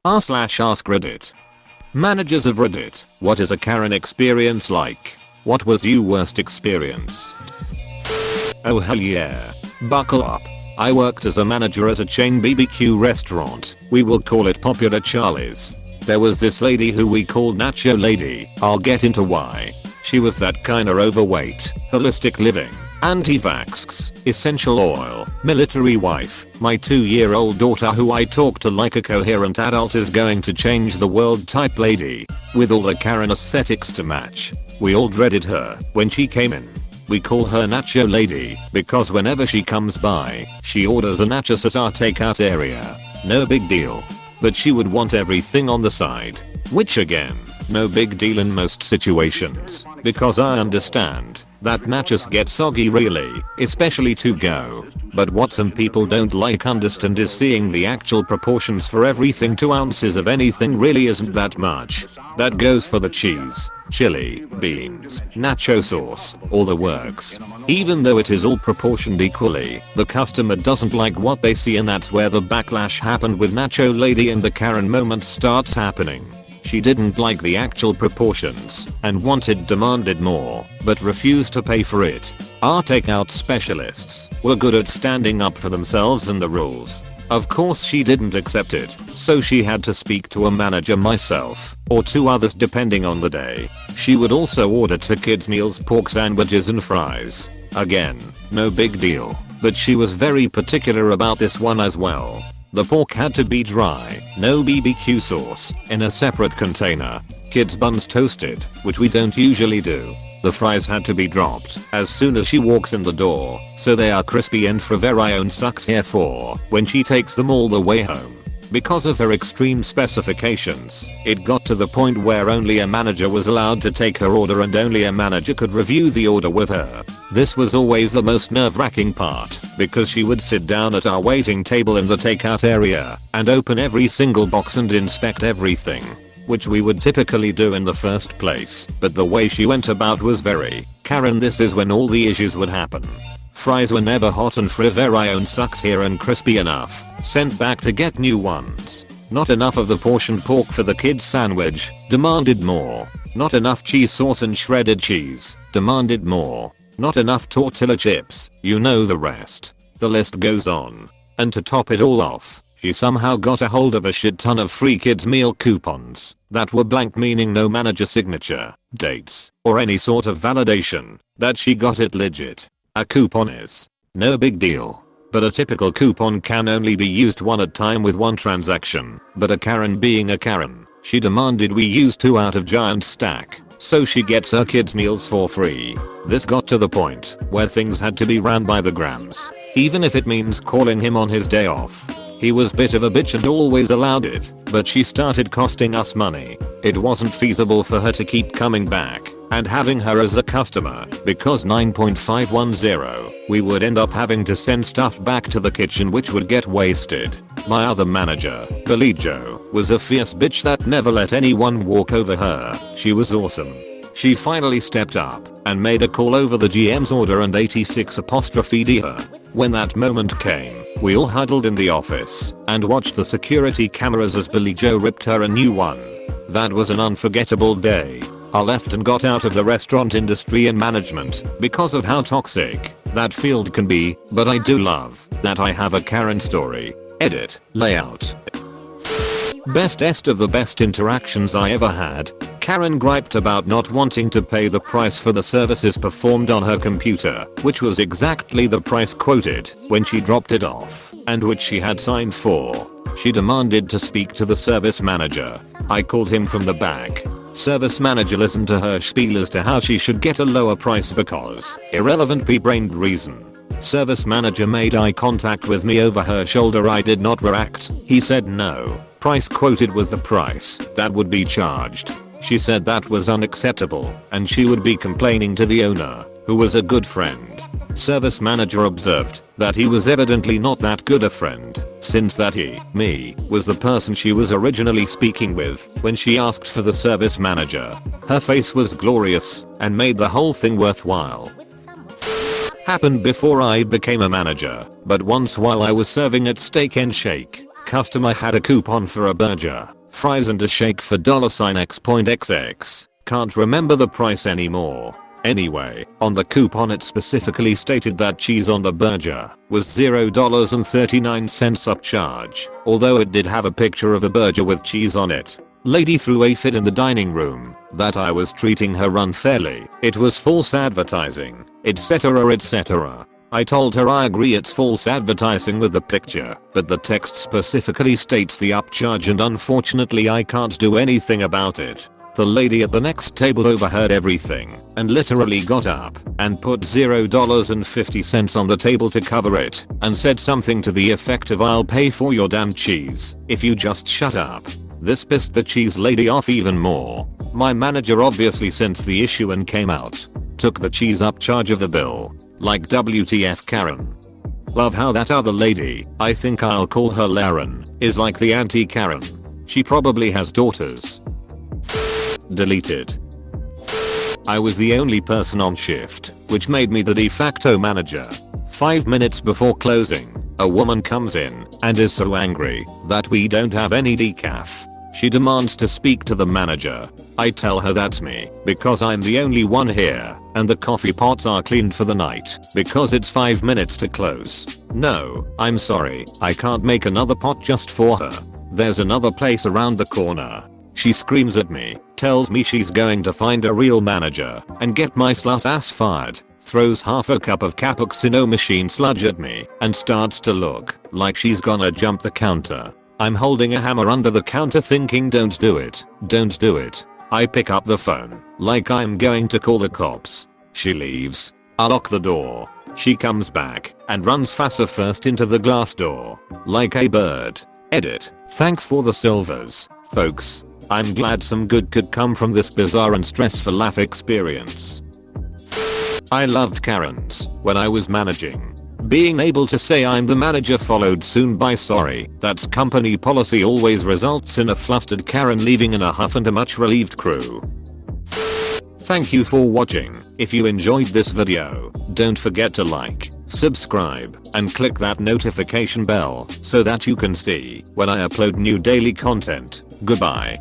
r/AskReddit. Managers of Reddit, what is a Karen experience like? What was your worst experience? Oh hell yeah. Buckle up. I worked as a manager at a chain BBQ restaurant. We will call it Popular Charlie's. There was this lady who we called Nacho Lady. I'll get into why. She was that kinda overweight, holistic living, anti-vaxx, essential oil, military wife. My 2-year-old daughter who I talk to like a coherent adult is going to change the world type lady. With all the Karen aesthetics to match. We all dreaded her when she came in. We call her Nacho Lady because whenever she comes by, she orders a nachos at our takeout area. No big deal. But she would want everything on the side. Which again, no big deal in most situations. Because I understand that nachos get soggy really, especially to go. But what some people don't like understand is seeing the actual proportions for everything. 2 ounces of anything really isn't that much. That goes for the cheese, chili, beans, nacho sauce, all the works. Even though it is all proportioned equally, the customer doesn't like what they see, and that's where the backlash happened with Nacho Lady and the Karen moment starts happening. She didn't like the actual proportions and demanded more, but refused to pay for it. Our takeout specialists were good at standing up for themselves and the rules. Of course she didn't accept it, so she had to speak to a manager, myself, or 2 others depending on the day. She would also order 2 kids meals, pork sandwiches and fries. Again, no big deal, but she was very particular about this one as well. The pork had to be dry, no BBQ sauce, in a separate container. Kids buns toasted, which we don't usually do. The fries had to be dropped as soon as she walks in the door, so they are crispy and for very own sucks here for when she takes them all the way home. Because of her extreme specifications, it got to the point where only a manager was allowed to take her order and only a manager could review the order with her. This was always the most nerve-wracking part, because she would sit down at our waiting table in the takeout area and open every single box and inspect everything, which we would typically do in the first place, but the way she went about was very Karen. This is when all the issues would happen. Fries were never hot and for very own sucks here and crispy enough, sent back to get new ones. Not enough of the portioned pork for the kids sandwich, demanded more. Not enough cheese sauce and shredded cheese, demanded more. Not enough tortilla chips, you know the rest. The list goes on. And to top it all off, she somehow got a hold of a shit ton of free kids meal coupons that were blank, meaning no manager signature, dates, or any sort of validation that she got it legit. A coupon is no big deal, but a typical coupon can only be used one at a time with 1 transaction. But a Karen being a Karen, she demanded we use 2 out of giant stack, so she gets her kids meals for free. This got to the point where things had to be ran by the grams, even if it means calling him on his day off. He was a bit of a bitch and always allowed it, but she started costing us money. It wasn't feasible for her to keep coming back and having her as a customer, because 9.510, we would end up having to send stuff back to the kitchen which would get wasted. My other manager, Billy Joe, was a fierce bitch that never let anyone walk over her. She was awesome. She finally stepped up and made a call over the GM's order and 86'D her. When that moment came, we all huddled in the office and watched the security cameras as Billy Joe ripped her a new one. That was an unforgettable day. I left and got out of the restaurant industry and management because of how toxic that field can be, but I do love that I have a Karen story. Edit, layout. Bestest of the best interactions I ever had. Karen griped about not wanting to pay the price for the services performed on her computer, which was exactly the price quoted when she dropped it off, and which she had signed for. She demanded to speak to the service manager. I called him from the back. Service manager listened to her spiel as to how she should get a lower price because irrelevant pea-brained reason. Service manager made eye contact with me over her shoulder. I did not react. He said no. Price quoted was the price that would be charged. She said that was unacceptable and she would be complaining to the owner, who was a good friend. Service manager observed that he was evidently not that good a friend, since that me, was the person she was originally speaking with when she asked for the service manager. Her face was glorious and made the whole thing worthwhile. Happened before I became a manager, but once while I was serving at Steak and Shake, customer had a coupon for a burger, fries and a shake for $X.XX. Can't remember the price anymore. Anyway, on the coupon it specifically stated that cheese on the burger was $0.39 upcharge, although it did have a picture of a burger with cheese on it. Lady threw a fit in the dining room that I was treating her unfairly. It was false advertising, etc. I told her I agree it's false advertising with the picture, but the text specifically states the upcharge and unfortunately I can't do anything about it. The lady at the next table overheard everything and literally got up and put $0.50 on the table to cover it and said something to the effect of "I'll pay for your damn cheese if you just shut up." This pissed the cheese lady off even more. My manager obviously sensed the issue and came out, took the cheese upcharge of the bill. Like WTF Karen. Love how that other lady, I think I'll call her Laren, is like the anti-Karen. She probably has daughters. Deleted. I was the only person on shift, which made me the de facto manager. 5 minutes before closing, a woman comes in and is so angry that we don't have any decaf. She demands to speak to the manager. I tell her that's me because I'm the only one here and the coffee pots are cleaned for the night because it's 5 minutes to close. No, I'm sorry, I can't make another pot just for her. There's another place around the corner. She screams at me, tells me she's going to find a real manager and get my slut ass fired, throws half a cup of cappuccino machine sludge at me and starts to look like she's gonna jump the counter. I'm holding a hammer under the counter thinking don't do it, don't do it. I pick up the phone like I'm going to call the cops. She leaves. I lock the door. She comes back and runs faster first into the glass door like a bird. Edit. Thanks for the silvers, folks. I'm glad some good could come from this bizarre and stressful laugh experience. I loved Karens when I was managing. Being able to say I'm the manager followed soon by sorry, that's company policy always results in a flustered Karen leaving in a huff and a much relieved crew. Thank you for watching. If you enjoyed this video, don't forget to like, subscribe, and click that notification bell so that you can see when I upload new daily content. Goodbye.